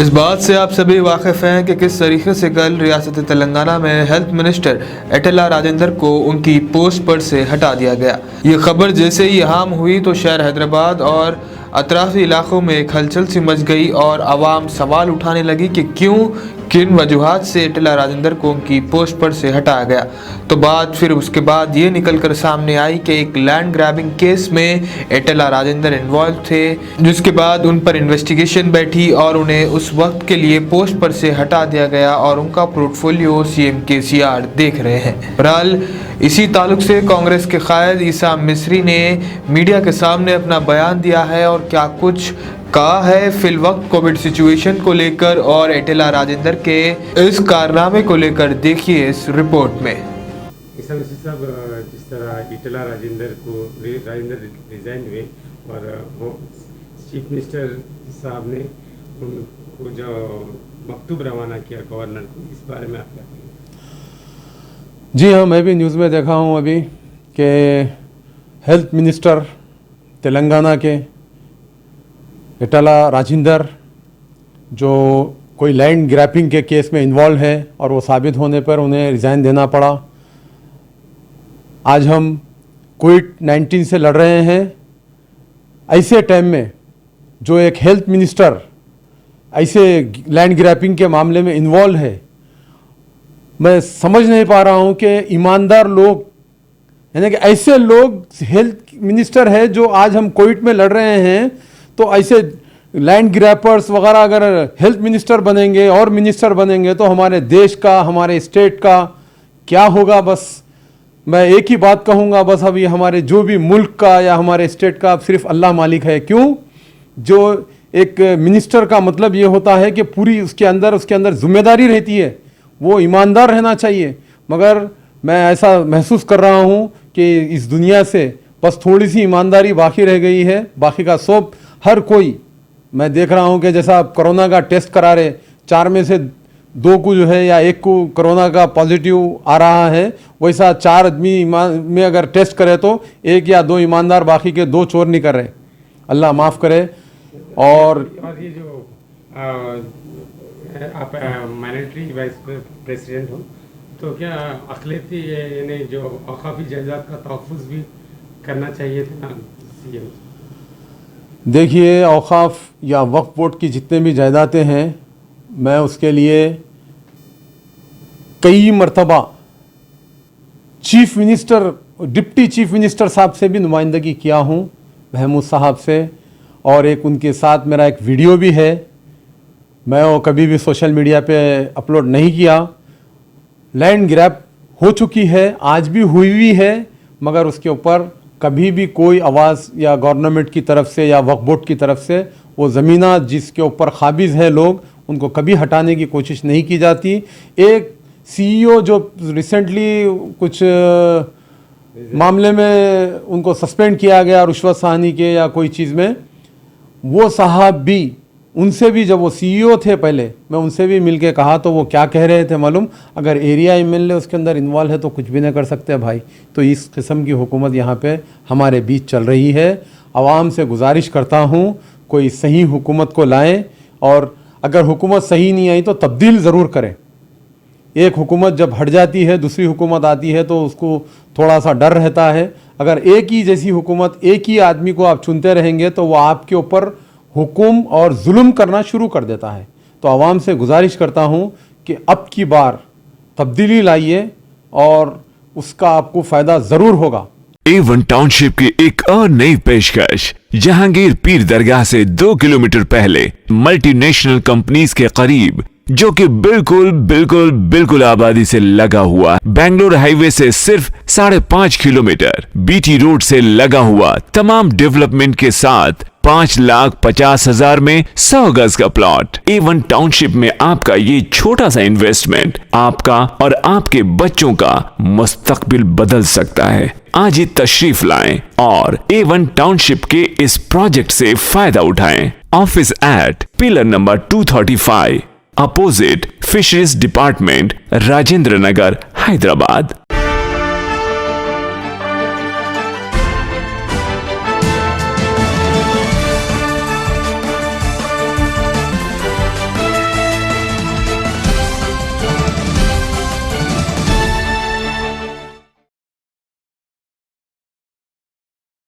इस बात से आप सभी वाकिफ़ हैं कि किस तरीके से कल रियासत तेलंगाना में हेल्थ मिनिस्टर एटेला राजेंद्र को उनकी पोस्ट पर से हटा दिया गया। ये खबर जैसे ही आम हुई तो शहर हैदराबाद और अतराफी इलाकों में हलचल सी मच गई और आवाम सवाल उठाने लगी कि क्यों, किन वजूहात से एटेला राजेंद्र को उनकी पोस्ट पर से हटाया गया। तो बात फिर उसके बाद ये निकल कर सामने आई कि एक लैंड ग्रैबिंग केस में एटेला राजेंद्र इन्वॉल्व थे, जिसके बाद उन पर इन्वेस्टिगेशन बैठी और उन्हें उस वक्त के लिए पोस्ट पर से हटा दिया गया और उनका पोर्टफोलियो सीएम केसीआर देख रहे हैं। बहरहाल इसी ताल्लुक से कांग्रेस के कायद ईसा मिस्री ने मीडिया के सामने अपना बयान दिया है और क्या कुछ कहा है फिल वक्त कोविड सिचुएशन को लेकर और एटेला राजेंद्र के इस कारनामे को लेकर देखिए इस रिपोर्ट में। ईसा मिस्री साहब, जिस तरह एटेला राजेंद्र रिजाइन हुए और वो चीफ मिनिस्टर साहब ने उनको जो मकतूब रवाना किया गवर्नर को, इस बारे में आप क्या कहेंगे? जी हाँ, मैं भी न्यूज़ में देखा हूँ अभी कि हेल्थ मिनिस्टर तेलंगाना के एटेला राजेंद्र जो कोई लैंड ग्रैबिंग के केस में इन्वॉल्व है और वो साबित होने पर उन्हें रिज़ाइन देना पड़ा। आज हम कोविड-19 से लड़ रहे हैं, ऐसे टाइम में जो एक हेल्थ मिनिस्टर ऐसे लैंड ग्रैबिंग के मामले में इन्वॉल्व है, मैं समझ नहीं पा रहा हूँ कि ईमानदार लोग, यानी कि ऐसे लोग हेल्थ मिनिस्टर है जो आज हम कोविड में लड़ रहे हैं, तो ऐसे लैंड ग्रैपर्स वगैरह अगर हेल्थ मिनिस्टर बनेंगे और मिनिस्टर बनेंगे तो हमारे देश का, हमारे स्टेट का क्या होगा। बस मैं एक ही बात कहूँगा, बस अभी हमारे जो भी मुल्क का या हमारे स्टेट का सिर्फ अल्लाह मालिक है। क्यों? जो एक मिनिस्टर का मतलब ये होता है कि पूरी उसके अंदर जिम्मेदारी रहती है, वो ईमानदार रहना चाहिए। मगर मैं ऐसा महसूस कर रहा हूँ कि इस दुनिया से बस थोड़ी सी ईमानदारी बाकी रह गई है, बाकी का सब हर कोई, मैं देख रहा हूँ कि जैसा कोरोना का टेस्ट करा रहे, 4 में से 2 को जो है या 1 को कोरोना का पॉजिटिव आ रहा है, वैसा 4 आदमी में अगर टेस्ट करे तो 1 या 2 ईमानदार, बाकी के 2 चोर नहीं कर रहे। अल्लाह माफ़ करे। और ये जो आप माइनॉरिटी वाइस प्रेसिडेंट हो, तो क्या अक़लियती यानी जो औक़ाफ़ी जायदाद का तहफ़्फ़ुज़ भी करना चाहिए था ना सीएम? देखिए, औक़ाफ़ या वक्फ़ बोर्ड की जितने भी जायदादें हैं, मैं उसके लिए कई मरतबा chief minister, deputy chief minister साहब से भी नुमाइंदगी किया हूँ, महमूद साहब से, और एक उनके साथ मेरा एक वीडियो भी है। मैं वो कभी भी सोशल मीडिया पे अपलोड नहीं किया। लैंड ग्रैब हो चुकी है, आज भी हुई हुई है, मगर उसके ऊपर कभी भी कोई आवाज़ या गवर्नमेंट की तरफ से या वक्फ बोर्ड की तरफ से वो ज़मीना जिसके ऊपर काबिज़ है लोग, उनको कभी हटाने की कोशिश नहीं की जाती। एक सीईओ जो रिसेंटली कुछ मामले में उनको सस्पेंड किया गया रुश्वत साहनी के या कोई चीज़ में, वो साहब भी, उनसे भी, जब वो सीईओ थे पहले, मैं उनसे भी मिलके कहा तो वो क्या कह रहे थे मालूम? अगर एरिया एमएलए उसके अंदर इन्वॉल्व है तो कुछ भी नहीं कर सकते भाई। तो इस किस्म की हुकूमत यहाँ पे हमारे बीच चल रही है। आवाम से गुजारिश करता हूँ कोई सही हुकूमत को लाएं, और अगर हुकूमत सही नहीं आई तो तब्दील ज़रूर करें। एक हुकूमत जब हट जाती है, दूसरी हुकूमत आती है तो उसको थोड़ा सा डर रहता है। अगर एक ही जैसी हुकूमत, एक ही आदमी को आप चुनते रहेंगे तो वो आपके ऊपर हुक्म और जुल्म करना शुरू कर देता है। तो आवाम से गुजारिश करता हूँ कि अब की बार तब्दीली लाइए और उसका आपको फ़ायदा ज़रूर होगा। A1 टाउनशिप की एक और नई पेशकश, जहांगीर पीर दरगाह से 2 किलोमीटर पहले मल्टीनेशनल कंपनीज के करीब, जो कि बिल्कुल आबादी से लगा हुआ, बेंगलोर हाईवे से सिर्फ 5.5 किलोमीटर, बीटी रोड से लगा हुआ, तमाम डेवलपमेंट के साथ 5,50,000 में 100 गज का प्लॉट। A1 टाउनशिप में आपका ये छोटा सा इन्वेस्टमेंट आपका और आपके बच्चों का मुस्तकबिल बदल सकता है। आज ही तशरीफ लाएं और A1 टाउनशिप के इस प्रोजेक्ट से फायदा उठाएं। Office at pillar number 235, opposite fisheries department, Rajendra Nagar, Hyderabad.